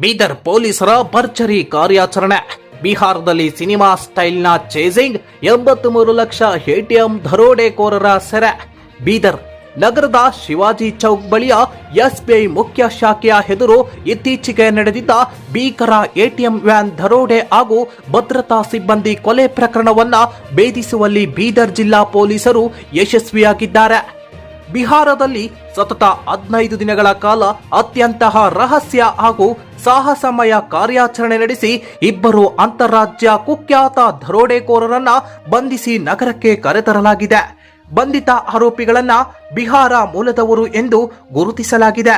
ಬೀದರ್ ಪೊಲೀಸರ ಭರ್ಜರಿ ಕಾರ್ಯಾಚರಣೆ. ಬಿಹಾರದಲ್ಲಿ ಸಿನಿಮಾ ಸ್ಟೈಲ್ನ ಚೇಸಿಂಗ್, 83 ಲಕ್ಷ ಎಟಿಎಂ ದರೋಡೆಕೋರರ ಸೆರೆ. ಬೀದರ್ ನಗರದ ಶಿವಾಜಿ ಚೌಕ್ ಬಳಿಯ ಎಸ್ಬಿಐ ಮುಖ್ಯ ಶಾಖೆಯ ಎದುರು ಇತ್ತೀಚೆಗೆ ನಡೆದಿದ್ದ ಭೀಕರ ಎಟಿಎಂ ವ್ಯಾನ್ ದರೋಡೆ ಹಾಗೂ ಭದ್ರತಾ ಸಿಬ್ಬಂದಿ ಕೊಲೆ ಪ್ರಕರಣವನ್ನ ಭೇದಿಸುವಲ್ಲಿ ಬೀದರ್ ಜಿಲ್ಲಾ ಪೊಲೀಸರು ಯಶಸ್ವಿಯಾಗಿದ್ದಾರೆ. ಬಿಹಾರದಲ್ಲಿ ಸತತ 15 ದಿನಗಳ ಕಾಲ ಅತ್ಯಂತ ರಹಸ್ಯ ಹಾಗೂ ಸಾಹಸಮಯ ಕಾರ್ಯಾಚರಣೆ ನಡೆಸಿ ಇಬ್ಬರು ಅಂತಾರಾಜ್ಯ ಕುಖ್ಯಾತ ದರೋಡೆಕೋರರನ್ನ ಬಂಧಿಸಿ ನಗರಕ್ಕೆ ಕರೆತರಲಾಗಿದೆ. ಬಂಧಿತ ಆರೋಪಿಗಳನ್ನ ಬಿಹಾರ ಮೂಲದವರು ಎಂದು ಗುರುತಿಸಲಾಗಿದೆ.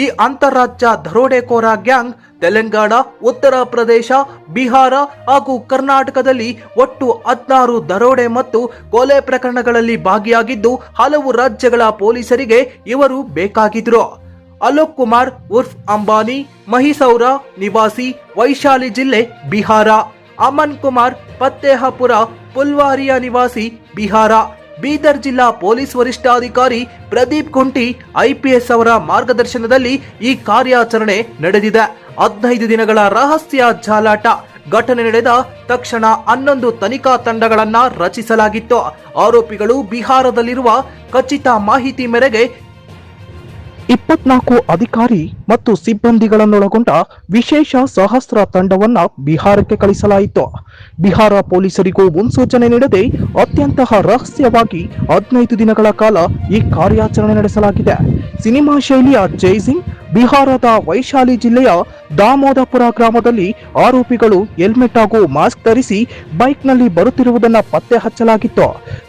ಈ ಅಂತಾರಾಜ್ಯ ದರೋಡೆಕೋರ ಗ್ಯಾಂಗ್ ತೆಲಂಗಾಣ, ಉತ್ತರ ಪ್ರದೇಶ, ಬಿಹಾರ ಹಾಗೂ ಕರ್ನಾಟಕದಲ್ಲಿ ಒಟ್ಟು 16 ದರೋಡೆ ಮತ್ತು ಕೊಲೆ ಪ್ರಕರಣಗಳಲ್ಲಿ ಭಾಗಿಯಾಗಿದ್ದು ಹಲವು ರಾಜ್ಯಗಳ ಪೊಲೀಸರಿಗೆ ಇವರು ಬೇಕಾಗಿದ್ರು. ಅಲೋಕ್ ಕುಮಾರ್ ಉರ್ಫ್ ಅಂಬಾನಿ ಮಹಿಸೌರ ನಿವಾಸಿ, ವೈಶಾಲಿ ಜಿಲ್ಲೆ, ಬಿಹಾರ. ಅಮನ್ ಕುಮಾರ್ ಫತ್ತೇಹಪುರ ಪುಲ್ವಾರಿಯ ನಿವಾಸಿ, ಬಿಹಾರ. ಬೀದರ್ ಜಿಲ್ಲಾ ಪೊಲೀಸ್ ವರಿಷ್ಠಾಧಿಕಾರಿ ಪ್ರದೀಪ್ ಕುಂಟಿ ಐಪಿಎಸ್ ಅವರ ಮಾರ್ಗದರ್ಶನದಲ್ಲಿ ಈ ಕಾರ್ಯಾಚರಣೆ ನಡೆದಿದೆ. 15 ದಿನಗಳ ರಹಸ್ಯ ಜಾಲಾಟ. ಘಟನೆ ನಡೆದ ತಕ್ಷಣ 11 ತನಿಖಾ ತಂಡಗಳನ್ನ ರಚಿಸಲಾಗಿತ್ತು. ಆರೋಪಿಗಳು ಬಿಹಾರದಲ್ಲಿರುವ ಖಚಿತ ಮಾಹಿತಿ ಮೇರೆಗೆ 24 ಅಧಿಕಾರಿ ಮತ್ತು ಸಿಬ್ಬಂದಿಗಳನ್ನೊಳಗೊಂಡ ವಿಶೇಷ ಸಹಸ್ರ ತಂಡವನ್ನ ಬಿಹಾರಕ್ಕೆ ಕಳಿಸಲಾಯಿತು. ಬಿಹಾರ ಪೊಲೀಸರಿಗೂ ಮುನ್ಸೂಚನೆ ನೀಡದೆ ಅತ್ಯಂತ ರಹಸ್ಯವಾಗಿ 15 ದಿನಗಳ ಕಾಲ ಈ ಕಾರ್ಯಾಚರಣೆ ನಡೆಸಲಾಗಿದೆ. ಸಿನಿಮಾ ಶೈಲಿಯ ಚೇಸಿಂಗ್. ಬಿಹಾರದ ವೈಶಾಲಿ ಜಿಲ್ಲೆಯ ದಾಮೋದಪುರ ಗ್ರಾಮದಲ್ಲಿ ಆರೋಪಿಗಳು ಹೆಲ್ಮೆಟ್ ಹಾಗೂ ಮಾಸ್ಕ್ ಧರಿಸಿ ಬೈಕ್ನಲ್ಲಿ ಬರುತ್ತಿರುವುದನ್ನು ಪತ್ತೆ ಹಚ್ಚಲಾಗಿತ್ತು.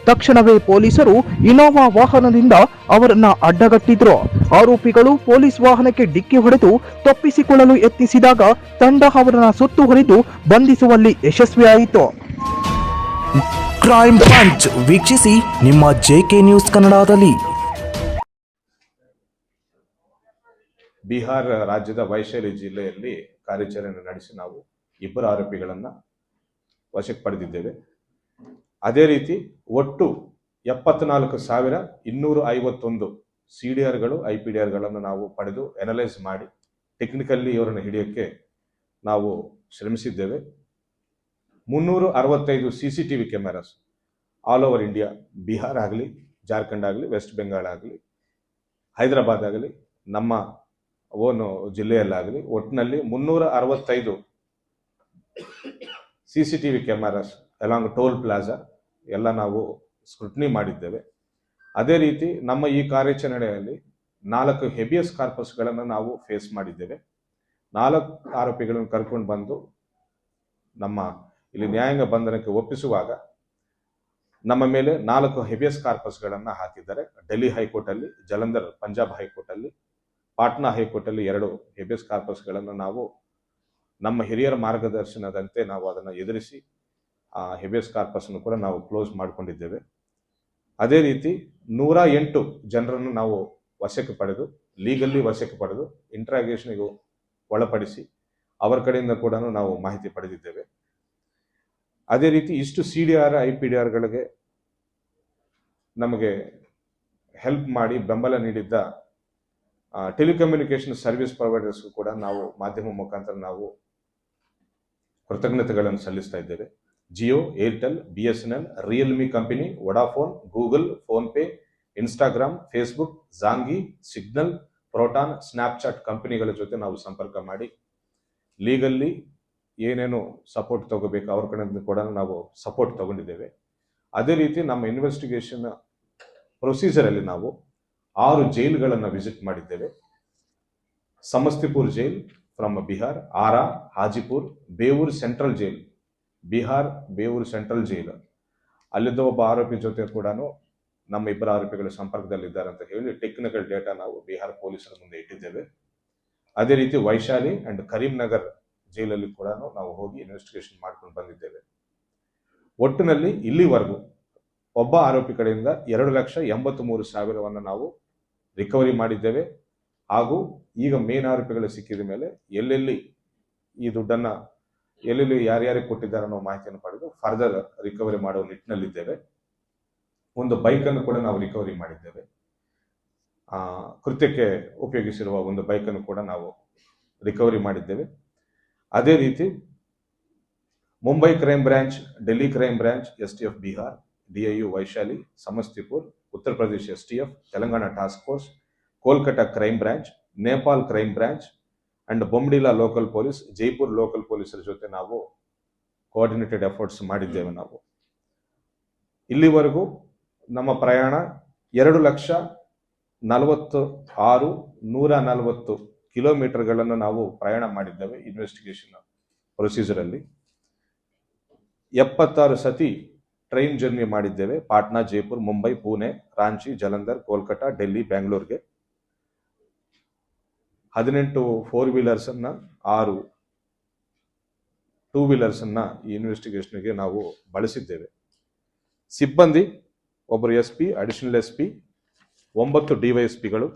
ತಕ್ಷಣವೇ ಪೊಲೀಸರು ಇನೋವಾ ವಾಹನದಿಂದ ಅವರನ್ನ ಅಡ್ಡಗಟ್ಟಿದ್ರು. ಆರೋಪಿಗಳು ಪೊಲೀಸ್ ವಾಹನಕ್ಕೆ ಡಿಕ್ಕಿ ಹೊಡೆದು ತಪ್ಪಿಸಿಕೊಳ್ಳಲು ಯತ್ನಿಸಿದಾಗ ತಂಡ ಅವರನ್ನ ಸುತ್ತುವರಿದು ಬಂಧಿಸುವಲ್ಲಿ ಯಶಸ್ವಿಯಾಯಿತು. ಕ್ರೈಮ್ ಪಂಚ್ ವೀಕ್ಷಿಸಿ ನಿಮ್ಮ ಜೆಕೆ ನ್ಯೂಸ್ ಕನ್ನಡದಲ್ಲಿ. ಬಿಹಾರ ರಾಜ್ಯದ ವೈಶಾಲಿ ಜಿಲ್ಲೆಯಲ್ಲಿ ಕಾರ್ಯಾಚರಣೆ ನಡೆಸಿ ನಾವು ಇಬ್ಬರು ಆರೋಪಿಗಳನ್ನು ವಶಕ್ಕೆ ಪಡೆದಿದ್ದೇವೆ. ಅದೇ ರೀತಿ ಒಟ್ಟು 74,251 CDRಗಳು IPDRಗಳನ್ನು ನಾವು ಪಡೆದು ಅನಲೈಸ್ ಮಾಡಿ ಟೆಕ್ನಿಕಲ್ಲಿ ಇವರನ್ನು ಹಿಡಿಯೋಕ್ಕೆ ನಾವು ಶ್ರಮಿಸಿದ್ದೇವೆ. 365 CCTV cameras all over India, Bihar ಆಗಲಿ, ಜಾರ್ಖಂಡ್ ಆಗಲಿ, ವೆಸ್ಟ್ ಬೆಂಗಾಲ್ ಆಗಲಿ, ಹೈದರಾಬಾದ್ ಆಗಲಿ, ನಮ್ಮ ಓನು ಜಿಲ್ಲೆಯಲ್ಲಾಗಲಿ ಒಟ್ಟಿನಲ್ಲಿ 365 CCTV cameras along toll plaza ಎಲ್ಲ ನಾವು ಸ್ಕ್ರೂಟ್ನಿ ಮಾಡಿದ್ದೇವೆ. ಅದೇ ರೀತಿ ನಮ್ಮ ಈ ಕಾರ್ಯಾಚರಣೆಯಲ್ಲಿ 4 ಹೆಬಿಯಸ್ ಕಾರ್ಪಸ್ಗಳನ್ನು ನಾವು ಫೇಸ್ ಮಾಡಿದ್ದೇವೆ. 4 ಆರೋಪಿಗಳನ್ನು ಕರ್ಕೊಂಡು ಬಂದು ನಮ್ಮ ಇಲ್ಲಿ ನ್ಯಾಯಾಂಗ ಬಂಧನಕ್ಕೆ ಒಪ್ಪಿಸುವಾಗ ನಮ್ಮ ಮೇಲೆ 4 ಹೆಬಿಯಸ್ ಕಾರ್ಪಸ್ಗಳನ್ನು ಹಾಕಿದ್ದಾರೆ. ಡೆಲ್ಲಿ ಹೈಕೋರ್ಟಲ್ಲಿ, ಜಲಂಧರ್ ಪಂಜಾಬ್ ಹೈಕೋರ್ಟಲ್ಲಿ, ಪಾಟ್ನಾ ಹೈಕೋರ್ಟಲ್ಲಿ 2 ಹೆಬಿಯಸ್ ಕಾರ್ಪಸ್ಗಳನ್ನು ನಾವು ನಮ್ಮ ಹಿರಿಯರ ಮಾರ್ಗದರ್ಶನದಂತೆ ನಾವು ಅದನ್ನು ಎದುರಿಸಿ ಆ ಹೆಬಿಯಸ್ ಕಾರ್ಪಸ್ನ್ನು ಕೂಡ ನಾವು ಕ್ಲೋಸ್ ಮಾಡಿಕೊಂಡಿದ್ದೇವೆ. ಅದೇ ರೀತಿ 108 ಜನರನ್ನು ನಾವು ವಶಕ್ಕೆ ಪಡೆದು ಲೀಗಲ್ಲಿ ವಶಕ್ಕೆ ಪಡೆದು ಇಂಟ್ರಾಗೇಷನ್ಗೆ ಒಳಪಡಿಸಿ ಅವರ ಕಡೆಯಿಂದ ಕೂಡ ನಾವು ಮಾಹಿತಿ ಪಡೆದಿದ್ದೇವೆ. ಅದೇ ರೀತಿ ಇಷ್ಟು CDR IPDRಗಳಿಗೆ ನಮಗೆ ಹೆಲ್ಪ್ ಮಾಡಿ ಬೆಂಬಲ ನೀಡಿದ್ದ ಟೆಲಿಕಮ್ಯುನಿಕೇಶನ್ ಸರ್ವಿಸ್ ಪ್ರೊವೈಡರ್ಸ್ಗೂ ಕೂಡ ನಾವು ಮಾಧ್ಯಮ ಮುಖಾಂತರ ನಾವು ಕೃತಜ್ಞತೆಗಳನ್ನು ಸಲ್ಲಿಸ್ತಾ ಇದ್ದೇವೆ. Jio, Airtel, BSNL, Realme company, Vodafone, Google, PhonePe, Instagram, Facebook, Zangi, Signal, Proton, Snapchat ಕಂಪನಿಗಳ ಜೊತೆ ನಾವು ಸಂಪರ್ಕ ಮಾಡಿ ಲೀಗಲ್ಲಿ ಏನೇನು ಸಪೋರ್ಟ್ ತಗೋಬೇಕು ಅವ್ರ ಕಡೆಯಿಂದ ಕೂಡ ನಾವು ಸಪೋರ್ಟ್ ತಗೊಂಡಿದ್ದೇವೆ. ಅದೇ ರೀತಿ ನಮ್ಮ ಇನ್ವೆಸ್ಟಿಗೇಷನ್ ಪ್ರೊಸೀಜರಲ್ಲಿ ನಾವು 6 ಜೈಲ್ಗಳನ್ನು ವಿಸಿಟ್ ಮಾಡಿದ್ದೇವೆ. Samastipur jail from Bihar, Ara, Hajipur, Beur central jail, Bihar Beur central jail. ಅಲ್ಲಿದ್ದ ಒಬ್ಬ ಆರೋಪಿ ಜೊತೆ ಕೂಡ ನಮ್ಮ ಇಬ್ಬರು ಆರೋಪಿಗಳು ಸಂಪರ್ಕದಲ್ಲಿದ್ದಾರೆ ಅಂತ ಹೇಳಿ ಟೆಕ್ನಿಕಲ್ ಡೇಟಾ ನಾವು ಬಿಹಾರ ಪೊಲೀಸರ ಮುಂದೆ ಇಟ್ಟಿದ್ದೇವೆ. ಅದೇ ರೀತಿ ವೈಶಾಲಿ ಅಂಡ್ ಕರೀಂನಗರ್ ಜೈಲಲ್ಲಿ ಕೂಡ ನಾವು ಹೋಗಿ ಇನ್ವೆಸ್ಟಿಗೇಷನ್ ಮಾಡ್ಕೊಂಡು ಬಂದಿದ್ದೇವೆ. ಒಟ್ಟಿನಲ್ಲಿ ಇಲ್ಲಿವರೆಗೂ ಒಬ್ಬ ಆರೋಪಿ ಕಡೆಯಿಂದ 2,83,000 ನಾವು ರಿಕವರಿ ಮಾಡಿದ್ದೇವೆ. ಹಾಗೂ ಈಗ ಮೇನ್ ಆರೋಪಿಗಳು ಸಿಕ್ಕಿದ ಮೇಲೆ ಎಲ್ಲೆಲ್ಲಿ ಈ ದುಡ್ಡನ್ನು ಎಲ್ಲೆಲ್ಲಿ ಯಾರ್ಯಾರಿಗೆ ಕೊಟ್ಟಿದ್ದಾರೆ ಅನ್ನೋ ಮಾಹಿತಿಯನ್ನು ಪಡೆದು ಫರ್ದರ್ ರಿಕವರಿ ಮಾಡುವ ನಿಟ್ಟಿನಲ್ಲಿದ್ದೇವೆ. ಒಂದು ಬೈಕನ್ನು ಕೂಡ ನಾವು ರಿಕವರಿ ಮಾಡಿದ್ದೇವೆ. ಕೃತ್ಯಕ್ಕೆ ಉಪಯೋಗಿಸಿರುವ ಒಂದು ಬೈಕನ್ನು ಕೂಡ ನಾವು ರಿಕವರಿ ಮಾಡಿದ್ದೇವೆ. ಅದೇ ರೀತಿ Mumbai crime branch, Delhi crime branch, STF Bihar, DIU Vaishali, Samastipur, Uttar Pradesh STF, Telangana task force, Kolkata crime branch, Nepal crime branch and Bomdila local police, Jaipur local ಪೊಲೀಸರ ಜೊತೆ ನಾವು ಕೋಆರ್ಡಿನೇಟೆಡ್ ಎಫರ್ಟ್ಸ್ ಮಾಡಿದ್ದೇವೆ. ನಾವು ಇಲ್ಲಿವರೆಗೂ ನಮ್ಮ ಪ್ರಯಾಣ 2,46,140 ಕಿಲೋಮೀಟರ್ಗಳನ್ನು ನಾವು ಪ್ರಯಾಣ ಮಾಡಿದ್ದೇವೆ. ಇನ್ವೆಸ್ಟಿಗೇಷನ್ ಪ್ರೊಸೀಜರ್ ಅಲ್ಲಿ 76 ಸತಿ ಟ್ರೈನ್ ಜರ್ನಿ ಮಾಡಿದ್ದೇವೆ. ಪಾಟ್ನಾ, ಜೈಪುರ್, ಮುಂಬೈ, ಪುಣೆ, ರಾಂಚಿ, ಜಲಂಧರ್, ಕೋಲ್ಕತಾ, ಡೆಲ್ಲಿ, ಬ್ಯಾಂಗ್ಳೂರ್ಗೆ. 18 4 ವೀಲರ್ಸ್ ಅನ್ನ, 6 2 ವೀಲರ್ಸ್ ಅನ್ನ ಈ ಇನ್ವೆಸ್ಟಿಗೇಷನ್ಗೆ ನಾವು ಬಳಸಿದ್ದೇವೆ. ಸಿಬ್ಬಂದಿ ಒಬ್ಬರು SP, ಅಡಿಷನಲ್ SP, 9 DYSPಗಳು,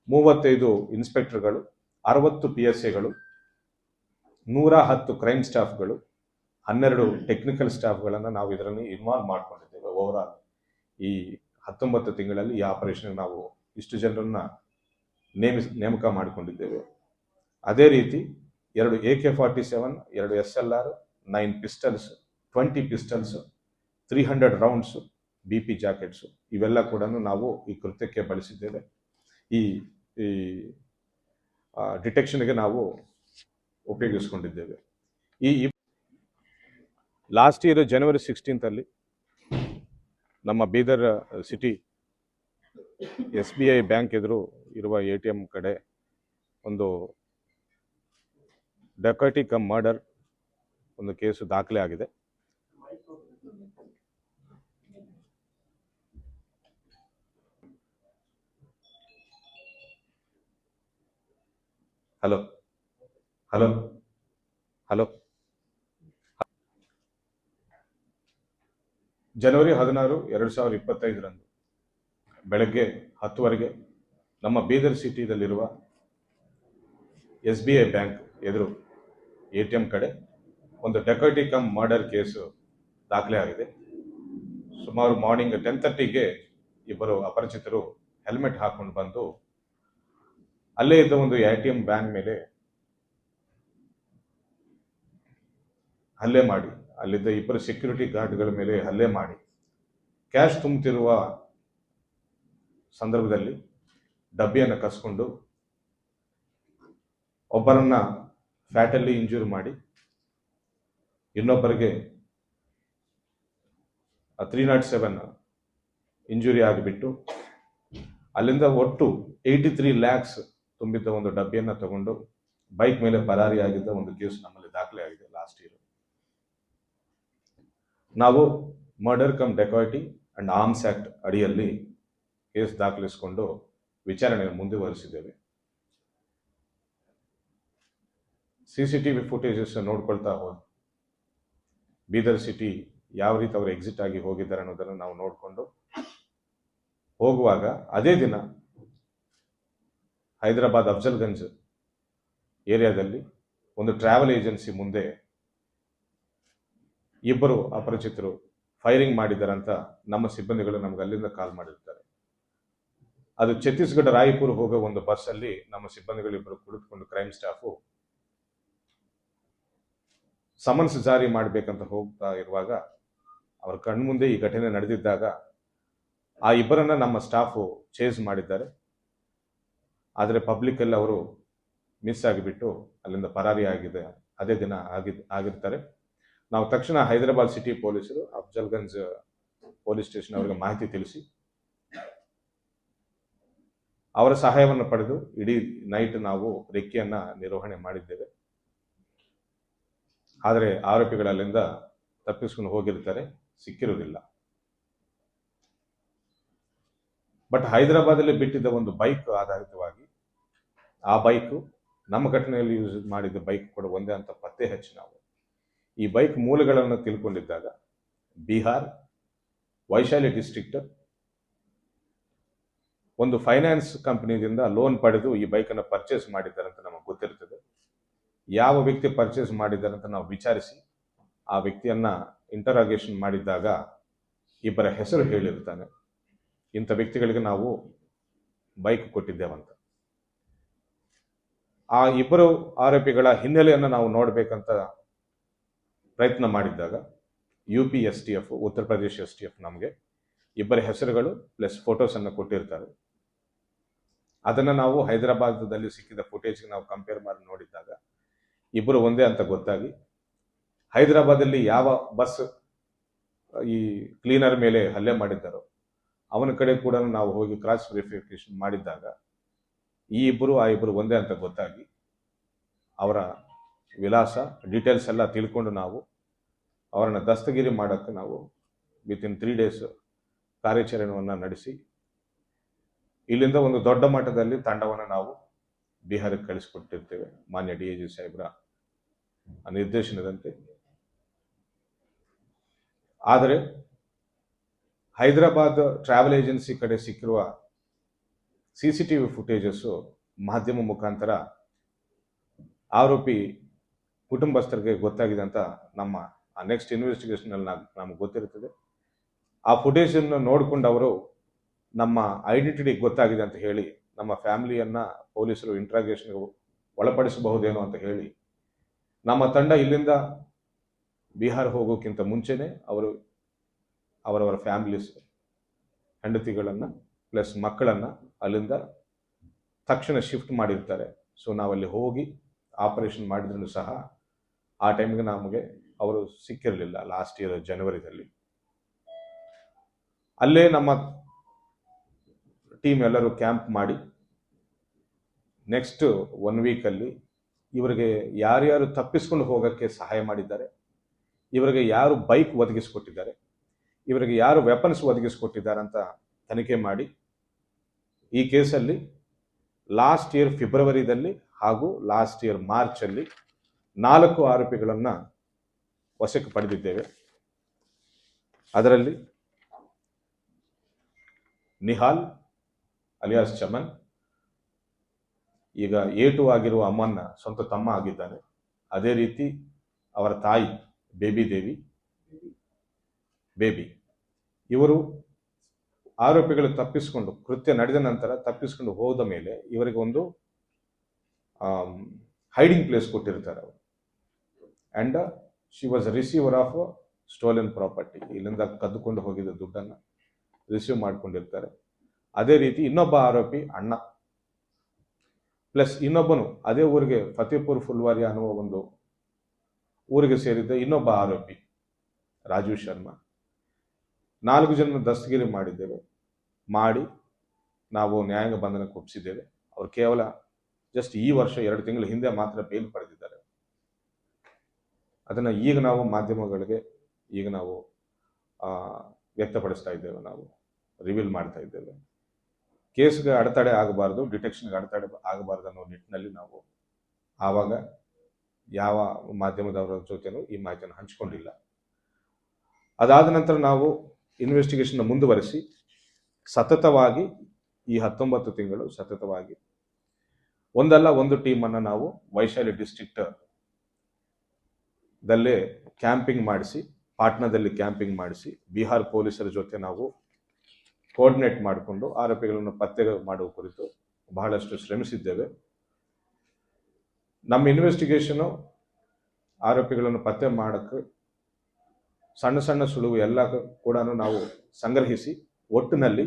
35 ಇನ್ಸ್ಪೆಕ್ಟರ್ಗಳು, 60 PSAಗಳು, 110 ಕ್ರೈಮ್ ಸ್ಟಾಫ್ಗಳು, 12 ಟೆಕ್ನಿಕಲ್ ಸ್ಟಾಫ್ಗಳನ್ನು ನಾವು ಇದರಲ್ಲಿ ಇನ್ವಾಲ್ವ್ ಮಾಡ್ಕೊಂಡಿದ್ದೇವೆ. ಓವರಾಲ್ ಈ 19 ತಿಂಗಳಲ್ಲಿ ಈ ಆಪರೇಷನ್ ನಾವು ಇಷ್ಟು ಜನರನ್ನ ನೇಮಕ ಮಾಡಿಕೊಂಡಿದ್ದೇವೆ. ಅದೇ ರೀತಿ 2 AK-47, 2 SLR, 9 pistols, 20 pistols, 300 rounds, BP jackets ಇವೆಲ್ಲ ಕೂಡ ನಾವು ಈ ಕೃತ್ಯಕ್ಕೆ ಬಳಸಿದ್ದೇವೆ. ಈ ಡಿಟೆಕ್ಷನ್ಗೆ ನಾವು ಉಪಯೋಗಿಸಿಕೊಂಡಿದ್ದೇವೆ. ಈ ಲಾಸ್ಟ್ ಇಯರ್ ಜನವರಿ 16 ಅಲ್ಲಿ ನಮ್ಮ ಬೀದರ್ ಸಿಟಿ SBI ಬ್ಯಾಂಕ್ ಎದುರು ಇರುವ ATM ಕಡೆ ಒಂದು ಡಕಾಯಿಟಿ ಕಮ್ ಮರ್ಡರ್ ಒಂದು ಕೇಸು ದಾಖಲೆ ಆಗಿದೆ. ಹಲೋ ಹಲೋ ಹಲೋ ಜನವರಿ 16, 2025ರಂದು ಬೆಳಗ್ಗೆ 10 ನಮ್ಮ ಬೀದರ್ ಸಿಟಿದಲ್ಲಿರುವ SBI ಬ್ಯಾಂಕ್ ಎದುರು ATM ಕಡೆ ಒಂದು ಡಕಾಯಿಟಿ ಕಮ್ ಮರ್ಡರ್ ಕೇಸು ದಾಖಲೆ ಆಗಿದೆ. ಸುಮಾರು ಮಾರ್ನಿಂಗ್ 10:30ಗೆ ಇಬ್ಬರು ಅಪರಿಚಿತರು ಹೆಲ್ಮೆಟ್ ಹಾಕೊಂಡು ಬಂದು ಅಲ್ಲೇ ಇದ್ದ ಒಂದು ATM ಬ್ಯಾನ್ ಮೇಲೆ ಹಲ್ಲೆ ಮಾಡಿ, ಅಲ್ಲಿದ್ದ ಇಬ್ಬರು ಸೆಕ್ಯೂರಿಟಿ ಗಾರ್ಡ್ಗಳ ಮೇಲೆ ಹಲ್ಲೆ ಮಾಡಿ, ಕ್ಯಾಶ್ ತುಂಬುತ್ತಿರುವ ಸಂದರ್ಭದಲ್ಲಿ ಡಬ್ಬಿಯನ್ನು ಕಸ್ಕೊಂಡು ಒಬ್ಬರನ್ನ ಫ್ಯಾಟಲ್ಲಿ ಇಂಜೂರ್ ಮಾಡಿ ಇನ್ನೊಬ್ಬರಿಗೆ 307 ಇಂಜುರಿ ಆಗಿಬಿಟ್ಟು ಅಲ್ಲಿಂದ ಒಟ್ಟು 83 lakhs ತುಂಬಿದ್ದ ಒಂದು ಡಬ್ಬಿಯನ್ನು ತಗೊಂಡು ಬೈಕ್ ಮೇಲೆ ಪರಾರಿಯಾಗಿದ್ದ ಒಂದು ಕೇಸ್ ನಮ್ಮಲ್ಲಿ ದಾಖಲೆ ಆಗಿದೆ ಲಾಸ್ಟ್ ಇಯರ್. ನಾವು murder cum dacoity and arms act ಅಡಿಯಲ್ಲಿ ಕೇಸ್ ದಾಖಲಿಸಿಕೊಂಡು ವಿಚಾರಣೆಯನ್ನು ಮುಂದುವರಿಸಿದ್ದೇವೆ. CCTV ಫುಟೇಜಸ್ ನೋಡ್ಕೊಳ್ತಾ ಬೀದರ್ ಸಿಟಿ ಯಾವ ರೀತಿ ಅವರು ಎಕ್ಸಿಟ್ ಆಗಿ ಹೋಗಿದ್ದಾರೆ ಅನ್ನೋದನ್ನು ನಾವು ನೋಡಿಕೊಂಡು ಹೋಗುವಾಗ ಅದೇ ದಿನ ಹೈದರಾಬಾದ್ ಅಫ್ಜಲ್ಗಂಜ್ ಏರಿಯಾದಲ್ಲಿ ಒಂದು ಟ್ರಾವೆಲ್ ಏಜೆನ್ಸಿ ಮುಂದೆ ಇಬ್ಬರು ಅಪರಿಚಿತರು ಫೈರಿಂಗ್ ಮಾಡಿದ್ದಾರಂತ ನಮ್ಮ ಸಿಬ್ಬಂದಿಗಳು ನಮ್ಗೆ ಅಲ್ಲಿಂದ ಕಾಲ್ ಮಾಡಿರ್ತಾರೆ. ಅದು ಛತ್ತೀಸ್ಗಢ ರಾಯಪುರ ಹೋಗೋ ಒಂದು ಬಸ್ ಅಲ್ಲಿ ನಮ್ಮ ಸಿಬ್ಬಂದಿಗಳಿಬ್ಬರು ಕುಳಿತುಕೊಂಡು ಕ್ರೈಮ್ ಸ್ಟಾಫು ಸಮನ್ಸ್ ಜಾರಿ ಮಾಡಬೇಕಂತ ಹೋಗ್ತಾ ಇರುವಾಗ ಅವರ ಕಣ್ಮುಂದೆ ಈ ಘಟನೆ ನಡೆದಿದ್ದಾಗ ಆ ಇಬ್ಬರನ್ನ ನಮ್ಮ ಸ್ಟಾಫು ಚೇಸ್ ಮಾಡಿದ್ದಾರೆ. ಆದರೆ ಪಬ್ಲಿಕ್ ಅಲ್ಲಿ ಅವರು ಮಿಸ್ ಆಗಿಬಿಟ್ಟು ಅಲ್ಲಿಂದ ಪರಾರಿ ಆಗಿದೆ, ಅದೇ ದಿನ ಆಗಿರ್ತಾರೆ. ನಾವು ತಕ್ಷಣ ಹೈದರಾಬಾದ್ ಸಿಟಿ ಪೊಲೀಸರು ಅಫ್ಜಲ್ಗಂಜ್ ಪೊಲೀಸ್ ಸ್ಟೇಷನ್ ಅವರಿಗೆ ಮಾಹಿತಿ ತಿಳಿಸಿ ಅವರ ಸಹಾಯವನ್ನು ಪಡೆದು ಇಡೀ ನೈಟ್ ನಾವು ರೆಕ್ಕೆಯನ್ನ ನಿರ್ವಹಣೆ ಮಾಡಿದ್ದೇವೆ. ಆದರೆ ಆರೋಪಿಗಳಲ್ಲಿಂದ ತಪ್ಪಿಸ್ಕೊಂಡು ಹೋಗಿರ್ತಾರೆ, ಸಿಕ್ಕಿರುವುದಿಲ್ಲ. ಬಟ್ ಹೈದರಾಬಾದಲ್ಲಿ ಬಿಟ್ಟಿದ್ದ ಒಂದು ಬೈಕ್ ಆಧಾರಿತವಾಗಿ ಆ ಬೈಕು ನಮ್ಮ ಘಟನೆಯಲ್ಲಿ ಯೂಸ್ ಮಾಡಿದ ಬೈಕ್ ಕೂಡ ಒಂದೇ ಅಂತ ಪತ್ತೆ ಹಚ್ಚಿ ನಾವು ಈ ಬೈಕ್ ಮೂಲಗಳನ್ನು ತಿಳ್ಕೊಂಡಿದ್ದಾಗ ಬಿಹಾರ್ ವೈಶಾಲಿ ಡಿಸ್ಟ್ರಿಕ್ಟ್ ಒಂದು ಫೈನಾನ್ಸ್ ಕಂಪನಿಯಿಂದ ಲೋನ್ ಪಡೆದು ಈ ಬೈಕನ್ನು ಪರ್ಚೇಸ್ ಮಾಡಿದ್ದಾರೆ ಅಂತ ನಮಗೆ ಗೊತ್ತಿರ್ತದೆ. ಯಾವ ವ್ಯಕ್ತಿ ಪರ್ಚೇಸ್ ಮಾಡಿದ್ದಾರೆ ಅಂತ ನಾವು ವಿಚಾರಿಸಿ ಆ ವ್ಯಕ್ತಿಯನ್ನ ಇಂಟರಾಗೇಷನ್ ಮಾಡಿದ್ದಾಗ ಇಬ್ಬರ ಹೆಸರು ಹೇಳಿರ್ತಾನೆ, ಇಂಥ ವ್ಯಕ್ತಿಗಳಿಗೆ ನಾವು ಬೈಕ್ ಕೊಟ್ಟಿದ್ದೇವಂತ. ಆ ಇಬ್ಬರು ಆರೋಪಿಗಳ ಹಿನ್ನೆಲೆಯನ್ನು ನಾವು ನೋಡಬೇಕಂತ ಪ್ರಯತ್ನ ಮಾಡಿದ್ದಾಗ UP STF, ಉತ್ತರ ಪ್ರದೇಶ STF ನಮಗೆ ಇಬ್ಬರ ಹೆಸರುಗಳು ಪ್ಲಸ್ ಫೋಟೋಸನ್ನು ಕೊಟ್ಟಿರ್ತಾರೆ. ಅದನ್ನು ನಾವು ಹೈದರಾಬಾದಲ್ಲಿ ಸಿಕ್ಕಿದ ಫುಟೇಜ್ಗೆ ನಾವು ಕಂಪೇರ್ ಮಾಡಿ ನೋಡಿದ್ದಾಗ ಇಬ್ಬರು ಒಂದೇ ಅಂತ ಗೊತ್ತಾಗಿ, ಹೈದರಾಬಾದಲ್ಲಿ ಯಾವ ಬಸ್ ಈ ಕ್ಲೀನರ್ ಮೇಲೆ ಹಲ್ಲೆ ಮಾಡಿದ್ದಾರೋ ಅವನ ಕಡೆ ಕೂಡ ನಾವು ಹೋಗಿ ಕ್ರಾಸ್ ವೆರಿಫಿಕೇಶನ್ ಮಾಡಿದ್ದಾಗ ಆ ಇಬ್ಬರು ಒಂದೇ ಅಂತ ಗೊತ್ತಾಗಿ ಅವರ ವಿಳಾಸ ಡೀಟೇಲ್ಸ್ ಎಲ್ಲ ತಿಳ್ಕೊಂಡು ನಾವು ಅವರನ್ನು ದಸ್ತಗಿರಿ ಮಾಡೋಕ್ಕೆ ನಾವು ವಿತಿನ್ 3 days ಕಾರ್ಯಾಚರಣೆಯನ್ನು ನಡೆಸಿ ಇಲ್ಲಿಂದ ಒಂದು ದೊಡ್ಡ ಮಟ್ಟದಲ್ಲಿ ತಂಡವನ್ನು ನಾವು ಬಿಹಾರಕ್ಕೆ ಕಳಿಸಿಕೊಟ್ಟಿರ್ತೇವೆ ಮಾನ್ಯ DIG ಸಾಹೇಬ್ರ ನಿರ್ದೇಶನದಂತೆ. ಆದರೆ ಹೈದರಾಬಾದ್ ಟ್ರಾವೆಲ್ ಏಜೆನ್ಸಿ ಕಡೆ ಸಿಕ್ಕಿರುವ CCTV ಫುಟೇಜಸ್ಸು ಮಾಧ್ಯಮ ಮುಖಾಂತರ ಆರೋಪಿ ಕುಟುಂಬಸ್ಥರಿಗೆ ಗೊತ್ತಾಗಿದೆ ಅಂತ ನಮ್ಮ ನೆಕ್ಸ್ಟ್ ಇನ್ವೆಸ್ಟಿಗೇಷನಲ್ಲಿ ನಮಗೆ ಗೊತ್ತಿರುತ್ತದೆ. ಆ ಫುಟೇಜನ್ನು ನೋಡಿಕೊಂಡು ಅವರು ನಮ್ಮ ಐಡೆಂಟಿಟಿ ಗೊತ್ತಾಗಿದೆ ಅಂತ ಹೇಳಿ ನಮ್ಮ ಫ್ಯಾಮಿಲಿಯನ್ನು ಪೊಲೀಸರು ಇಂಟ್ರಾಗೇಷನ್ಗೆ ಒಳಪಡಿಸಬಹುದೇನೋ ಅಂತ ಹೇಳಿ ನಮ್ಮ ತಂಡ ಇಲ್ಲಿಂದ ಬಿಹಾರ ಹೋಗೋಕ್ಕಿಂತ ಮುಂಚೆನೇ ಅವರು ಅವರವರ ಫ್ಯಾಮಿಲೀಸ್ ಹೆಂಡತಿಗಳನ್ನು ಪ್ಲಸ್ ಮಕ್ಕಳನ್ನು ಅಲ್ಲಿಂದ ತಕ್ಷಣ ಶಿಫ್ಟ್ ಮಾಡಿರ್ತಾರೆ. ಸೊ ನಾವಲ್ಲಿ ಹೋಗಿ ಆಪರೇಷನ್ ಮಾಡಿದ್ರೂ ಸಹ ಆ ಟೈಮ್ಗೆ ನಮಗೆ ಅವರು ಸಿಕ್ಕಿರಲಿಲ್ಲ. ಲಾಸ್ಟ್ ಇಯರ್ ಜನವರಿದಲ್ಲಿ ಅಲ್ಲೇ ನಮ್ಮ ಟೀಮ್ ಎಲ್ಲರೂ ಕ್ಯಾಂಪ್ ಮಾಡಿ ನೆಕ್ಸ್ಟ್ 1 ವೀಕಲ್ಲಿ ಇವರಿಗೆ ಯಾರ್ಯಾರು ತಪ್ಪಿಸ್ಕೊಂಡು ಹೋಗೋಕ್ಕೆ ಸಹಾಯ ಮಾಡಿದ್ದಾರೆ, ಇವರಿಗೆ ಯಾರು ಬೈಕ್ ಒದಗಿಸ್ಕೊಟ್ಟಿದ್ದಾರೆ, ಇವರಿಗೆ ಯಾರು ವೆಪನ್ಸ್ ಒದಗಿಸ್ಕೊಟ್ಟಿದ್ದಾರೆ ಅಂತ ತನಿಖೆ ಮಾಡಿ ಈ ಕೇಸಲ್ಲಿ ಲಾಸ್ಟ್ ಇಯರ್ ಫೆಬ್ರವರಿದಲ್ಲಿ ಹಾಗೂ ಲಾಸ್ಟ್ ಇಯರ್ ಮಾರ್ಚಲ್ಲಿ 4 ಆರೋಪಿಗಳನ್ನು ವಶಕ್ಕೆ ಪಡೆದಿದ್ದೇವೆ. ಅದರಲ್ಲಿ ನಿಹಾಲ್ ಅಲಿಯಾಸ್ ಚಮನ್, ಈಗ A2 ಆಗಿರುವ ಅಮ್ಮನ್ನ ಸ್ವಂತ ತಮ್ಮ ಆಗಿದ್ದಾನೆ. ಅದೇ ರೀತಿ ಅವರ ತಾಯಿ ಬೇಬಿ ಇವರು ಆರೋಪಿಗಳು ತಪ್ಪಿಸಿಕೊಂಡು ಕೃತ್ಯ ನಡೆದ ನಂತರ ತಪ್ಪಿಸಿಕೊಂಡು ಹೋದ ಮೇಲೆ ಇವರಿಗೆ ಒಂದು ಹೈಡಿಂಗ್ ಪ್ಲೇಸ್ ಕೊಟ್ಟಿರ್ತಾರೆ ಅವರು. And she was receiver of stolen property. ಇಲ್ಲಿಂದ ಕದ್ದುಕೊಂಡು ಹೋಗಿದ್ದ ದುಡ್ಡನ್ನು ರಿಸೀವ್ ಮಾಡ್ಕೊಂಡಿರ್ತಾರೆ. ಅದೇ ರೀತಿ ಇನ್ನೊಬ್ಬ ಆರೋಪಿ ಅಣ್ಣ ಪ್ಲಸ್ ಇನ್ನೊಬ್ಬನು ಅದೇ ಊರಿಗೆ ಫತೇಪುರ್ ಫುಲ್ವಾರಿಯಾ ಅನ್ನುವ ಒಂದು ಊರಿಗೆ ಸೇರಿದ್ದ ಇನ್ನೊಬ್ಬ ಆರೋಪಿ ರಾಜೀವ್ ಶರ್ಮಾ. 4 ಜನ ದಸ್ತಗಿರಿ ಮಾಡಿದ್ದೇವೆ. ಮಾಡಿ ನಾವು ನ್ಯಾಯಾಂಗ ಬಂಧನಕ್ಕೆ ಒಪ್ಪಿಸಿದ್ದೇವೆ. ಅವರು ಕೇವಲ ಜಸ್ಟ್ ಈ ವರ್ಷ 2 ತಿಂಗಳ ಹಿಂದೆ ಮಾತ್ರ ಬೇಲ್ ಪಡೆದಿದ್ದಾರೆ. ಅದನ್ನು ಈಗ ನಾವು ಮಾಧ್ಯಮಗಳಿಗೆ ನಾವು ವ್ಯಕ್ತಪಡಿಸ್ತಾ ಇದ್ದೇವೆ, ನಾವು ರಿವೀಲ್ ಮಾಡ್ತಾ ಇದ್ದೇವೆ. ಕೇಸ್ಗೆ ಅಡೆತಡೆ ಆಗಬಾರ್ದು, ಡಿಟೆಕ್ಷನ್ಗೆ ಅಡೆತಡೆ ಆಗಬಾರ್ದು ಅನ್ನೋ ನಿಟ್ಟಿನಲ್ಲಿ ನಾವು ಆವಾಗ ಯಾವ ಮಾಧ್ಯಮದವರ ಜೊತೆನೂ ಈ ಮಾಹಿತಿಯನ್ನು ಹಂಚಿಕೊಂಡಿಲ್ಲ. ಅದಾದ ನಂತರ ನಾವು ಇನ್ವೆಸ್ಟಿಗೇಷನ್ ಮುಂದುವರಿಸಿ ಸತತವಾಗಿ ಈ 19 ತಿಂಗಳು ಸತತವಾಗಿ ಒಂದಲ್ಲ ಒಂದು ಟೀಮನ್ನು ನಾವು ವೈಶಾಲಿ ಡಿಸ್ಟ್ರಿಕ್ಟ್ ದಲ್ಲೇ ಕ್ಯಾಂಪಿಂಗ್ ಮಾಡಿಸಿ, ಪಾಟ್ನಾದಲ್ಲಿ ಕ್ಯಾಂಪಿಂಗ್ ಮಾಡಿಸಿ ಬಿಹಾರ್ ಪೊಲೀಸರ ಜೊತೆ ನಾವು ಕೋಆರ್ಡಿನೇಟ್ ಮಾಡಿಕೊಂಡು ಆರೋಪಿಗಳನ್ನು ಪತ್ತೆ ಮಾಡುವ ಕುರಿತು ಬಹಳಷ್ಟು ಶ್ರಮಿಸಿದ್ದೇವೆ. ನಮ್ಮ ಇನ್ವೆಸ್ಟಿಗೇಷನು ಆರೋಪಿಗಳನ್ನು ಪತ್ತೆ ಮಾಡೋಕ್ಕೆ ಸಣ್ಣ ಸಣ್ಣ ಸುಳುವು ಎಲ್ಲ ಕೂಡ ನಾವು ಸಂಗ್ರಹಿಸಿ ಒಟ್ಟಿನಲ್ಲಿ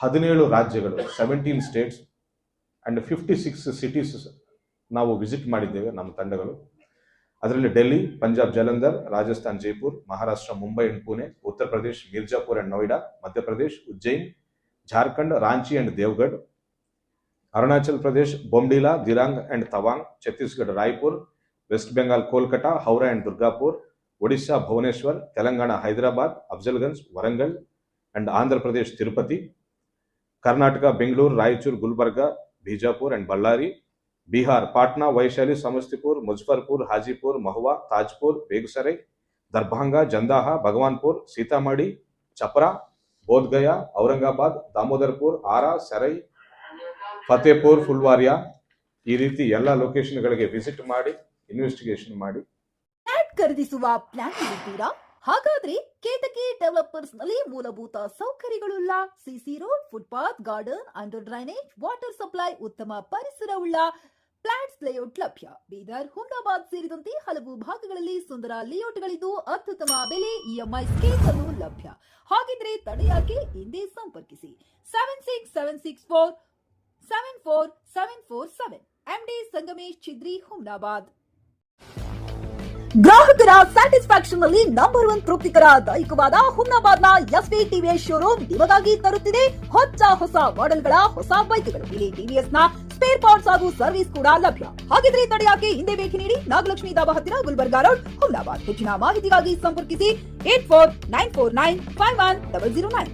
17 ರಾಜ್ಯಗಳು 17 ಸ್ಟೇಟ್ಸ್ ಆ್ಯಂಡ್ 56 ಸಿಟೀಸ್ ನಾವು ವಿಸಿಟ್ ಮಾಡಿದ್ದೇವೆ ನಮ್ಮ ತಂಡಗಳು. ಅದರಲ್ಲಿ Delhi, Punjab Jalandhar, Rajasthan Jaipur, Maharashtra Mumbai and Pune, Uttar Pradesh Mirzapur and Noida, Madhya Pradesh Ujjain, Jharkhand Ranchi and ದೇವಗಢ್, Arunachal Pradesh Bomdila, Dirang and Tawang, Chhattisgarh Raipur, West Bengal Kolkata, Howrah and Durgapur, Odisha Bhubaneswar, Telangana Hyderabad, Afzalgunj, Warangal and Andhra Pradesh Tirupati, Karnataka Bengaluru, Raichur, Gulbarga, Bijapur and Ballari, Bihar Patna, Vaishali, Samastipur, Muzaffarpur, Hajipur, Mahua, Tajpur, Begusarai, ದರ್ಭಂಗಾ, ಜಂದಾಹ, ಭಗವಾನ್ಪುರ್, ಸೀತಾಮढ़ी, ಚಪರಾ, Bodhgaya, Aurangabad, ದಾಮೋದರ್ಪುರ್, ಆರಾ, ಸರೈ, ಫತೇಪುರ್ ಫುಲ್ವಾರಿಯಾ ಈ ರೀತಿ ಎಲ್ಲ ಲೊಕೇಶನ್ಗಳಿಗೆ ವಿಸಿಟ್ ಮಾಡಿ ಇನ್ವೆಸ್ಟಿಗೇಷನ್ ಮಾಡಿ ಖರೀದಿಸುವ ಪ್ಲಾನ್ ಇದ್ದೀರಾ? ಹಾಗಾದ್ರೆ ಕೇತಕಿ ಡೆವಲಪರ್ಸ್ ನಲ್ಲಿ ಮೂಲಭೂತ ಸೌಕರ್ಯಗಳುಳ್ಳ CC road, footpath, garden, under drainage, water supply, ಉತ್ತಮ ಪರಿಸರವುಳ್ಳ ಫ್ಲಾಟ್ಸ್ ಲೇಔಟ್ ಲಭ್ಯ. ಬೀದರ್, ಹುಮ್ನಾಬಾದ್ ಸೇರಿದಂತೆ ಹಲವು ಭಾಗಗಳಲ್ಲಿ ಸುಂದರ ಲೇಔಟ್ಗಳಿದ್ದು ಅತ್ಯುತ್ತಮ ಬೆಲೆ, ಇಎಂಐ ಸ್ಕೀಮ್ಸ್ ಅನ್ನು ಲಭ್ಯ. ಹಾಗಿದ್ರೆ ತಡೆಯಾಕೆ, ಹಿಂದೆ ಸಂಪರ್ಕಿಸಿ 7676474747 ಎಂಡಿ ಸಂಗಮೇಶ್ ಚಿದ್ರಿ, ಹುಮ್ನಾಬಾದ್. ಗ್ರಾಹಕರ ಸ್ಯಾಟಿಸ್ಫ್ಯಾಕ್ಷನ್ ನಲ್ಲಿ ನಂಬರ್ 1 ತೃಪ್ತಿಕರ ದೈಹಿಕವಾದ ಹುಮ್ನಾಬಾದ್ನ ಎಸ್ವಿ ಟಿವಿಎಸ್ ಶೋರೂಮ್ ನಿಮಗಾಗಿ ತರುತ್ತಿದೆ ಹೊಸ ಮಾಡೆಲ್ಗಳ ಹೊಸ ಬೈಕ್ಗಳು. ಇಲ್ಲಿ ಟಿವಿಎಸ್ ನ ಸ್ಪೇರ್ ಪಾರ್ಟ್ಸ್ ಹಾಗೂ ಸರ್ವಿಸ್ ಕೂಡ ಲಭ್ಯ. ಹಾಗಿದ್ರೆ ತಡೆಯಾಕೆ, ಹಿಂದೆ ಭೇಟಿ ನೀಡಿ. ನಾಗಲಕ್ಷ್ಮಿ ದಾಬಾ ಹತ್ತಿರ, ಗುಲ್ಬರ್ಗಾ ರೋಡ್, ಹುಮ್ನಾಬಾದ್. ಹೆಚ್ಚಿನ ಮಾಹಿತಿಗಾಗಿ ಸಂಪರ್ಕಿಸಿ 8494951009.